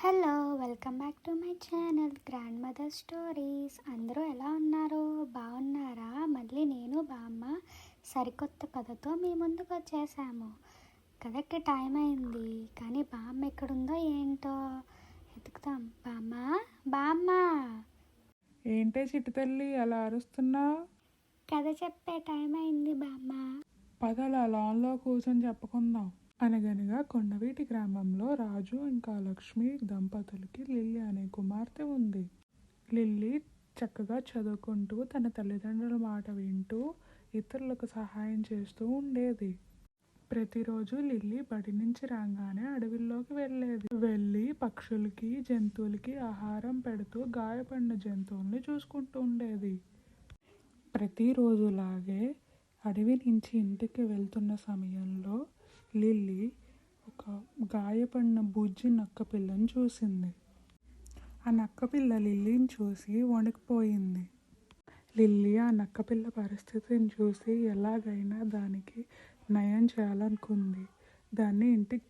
Hello welcome back to my channel grand mother stories. అందరూ ఎలా ఉన్నారు? బాగున్నారా? మళ్ళీ నేను బామ్మ సరికొత్త కథతో మీ ముందుకు వచ్చేసాము. కథకి టైం అయింది, కానీ బామ్మ ఎక్కడుందో ఏంటో వెతుకుతాం. బామ్మ బామ్మ ఏంటే చిట్టి తల్లి అలా అరుస్తున్నావు? కథ చెప్పే టైం అయింది బామ్మ. పదలా లాన్లో కూర్చొని చెప్పుకుందాం. అనగనగా కొండవీటి గ్రామంలో రాజు ఇంకా లక్ష్మి దంపతులకి లిల్లీ అనే కుమార్తె ఉంది. లిల్లీ చక్కగా చదువుకుంటూ తన తల్లిదండ్రుల మాట వింటూ ఇతరులకు సహాయం చేస్తూ ఉండేది. ప్రతిరోజు లిల్లీ బడి నుంచి రాగానే అడవిలోకి వెళ్ళి పక్షులకి జంతువులకి ఆహారం పెడుతూ గాయపడిన జంతువుల్ని చూసుకుంటూ ఉండేది. ప్రతిరోజులాగే అడవి నుంచి ఇంటికి వెళ్తున్న సమయంలో లిల్లీ ఒక గాయపడిన బుజ్జి నక్కపిల్లని చూసింది. ఆ నక్కపిల్ల లిల్లీని చూసి వణికిపోయింది. లిల్లీ ఆ నక్కపిల్ల పరిస్థితిని చూసి ఎలాగైనా దానికి నయం చేయాలనుకుంది. దాన్ని ఇంటికి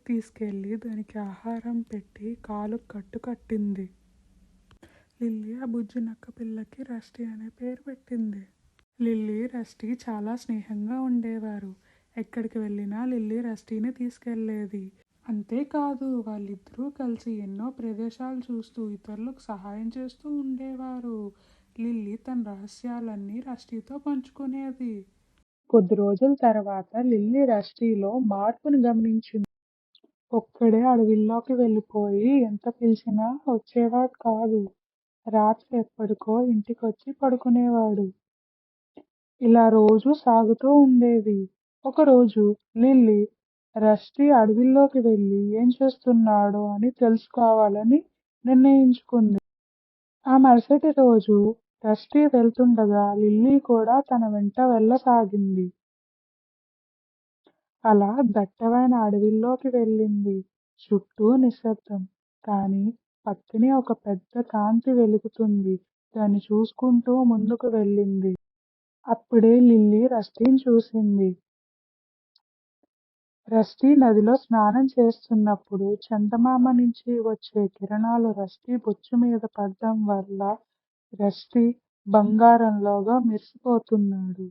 తీసుకెళ్ళి దానికి ఆహారం పెట్టి కాలుకు కట్టింది. లిల్లీ ఆ బుజ్జి నక్క పిల్లకి రస్టీ అనే పేరు పెట్టింది. లిల్లీ రస్టీ చాలా స్నేహంగా ఉండేవారు. ఎక్కడికి వెళ్ళినా లిల్లీ రస్టీని తీసుకెళ్లేది. అంతేకాదు వాళ్ళిద్దరూ కలిసి ఎన్నో ప్రదేశాలు చూస్తూ ఇతరులకు సహాయం చేస్తూ ఉండేవారు. లిల్లీ తన రహస్యాలన్నీ రస్టీతో పంచుకునేది. కొద్ది రోజుల తర్వాత లిల్లీ రస్టీలో మార్పును గమనించింది. ఒక్కడే అడవిలోకి వెళ్ళిపోయి ఎంత పిలిచినా వచ్చేవాడు కాదు. రాత్రి ఎప్పటికో ఇంటికొచ్చి పడుకునేవాడు. ఇలా రోజు సాగుతూ ఉండేది. ఒకరోజు లిల్లీ రస్టీ అడవిలోకి వెళ్ళి ఏం చేస్తున్నాడో అని తెలుసుకోవాలని నిర్ణయించుకుంది. ఆ మరుసటి రోజు రస్టీ వెళ్తుండగా లిల్లీ కూడా తన వెంట వెళ్ళసాగింది. అలా దట్టమైన అడవిలోకి వెళ్ళింది. చుట్టూ నిశ్శబ్దం, కానీ పక్కనే ఒక పెద్ద కాంతి వెలుగుతుంది. దాన్ని చూసుకుంటూ ముందుకు వెళ్ళింది. అప్పుడే లిల్లీ రస్టీని చూసింది. రస్టీ నదిలో స్నానం చేస్తున్నప్పుడు చందమామ నుంచి వచ్చే కిరణాలు రస్టీ బొచ్చు మీద పడడం వల్ల రస్టీ బంగారంలాగా మెరిసిపోతున్నాడు.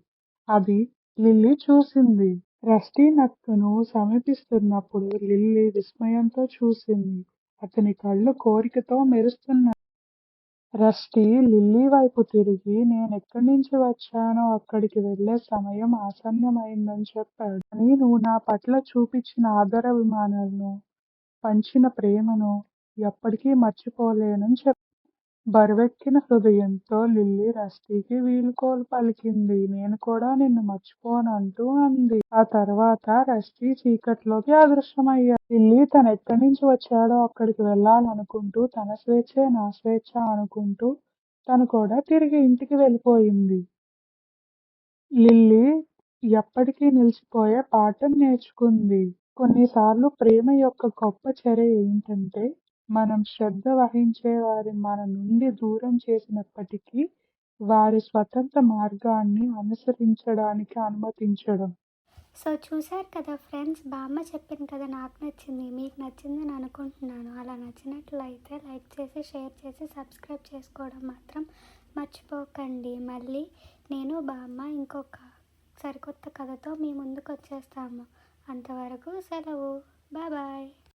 అది లిల్లీ చూసింది. రస్టీ నక్కను సమీపిస్తున్నప్పుడు లిల్లీ విస్మయంతో చూసింది. అతని కళ్ళు కోరికతో మెరుస్తున్నాయి. రస్టీ లిల్లీ వైపు తిరిగి నేనెక్కడి నుంచి వచ్చానో అక్కడికి వెళ్ళే సమయం ఆసన్నమైందని చెప్పాడు. కానీ నువ్వు నా పట్ల చూపించిన ఆదరాభిమానాలను, పంచిన ప్రేమను ఎప్పటికీ మర్చిపోలేనని చెప్పాడు. బరువెక్కిన హృదయంతో లిల్లీ రస్టీకి వీడ్కోలు పలికింది. నేను కూడా నిన్ను మర్చిపోనంటూ అంది. ఆ తర్వాత రస్టీ చీకట్లోకి అదృశ్యమయ్యాడు. లిల్లీ తనెక్కడి నుంచి వచ్చాడో అక్కడికి వెళ్ళాలనుకుంటూ తన స్వేచ్ఛే నా స్వేచ్ఛ అనుకుంటూ తను కూడా తిరిగి ఇంటికి వెళ్ళిపోయింది. లిల్లీ ఎప్పటికీ నిలిచిపోయే పాఠం నేర్చుకుంది. కొన్నిసార్లు ప్రేమ యొక్క గొప్ప చర్య ఏంటంటే మనం శ్రద్ధ వహించే వారి మన నుండి దూరం చేసినప్పటికీ వారి స్వతంత్ర మార్గాన్ని అనుసరించడానికి అనుమతించడం. సో చూశారు కదా ఫ్రెండ్స్, బామ్మ చెప్పిన కదా నాకు నచ్చింది, మీకు నచ్చిందని అనుకుంటున్నాను. అలా నచ్చినట్లయితే లైక్ చేసి, షేర్ చేసి, సబ్స్క్రైబ్ చేసుకోవడం మాత్రం మర్చిపోకండి. మళ్ళీ నేను బామ్మ ఇంకొక సరికొత్త కథతో మీ ముందుకు వచ్చేస్తాము. అంతవరకు సెలవు. Bye bye.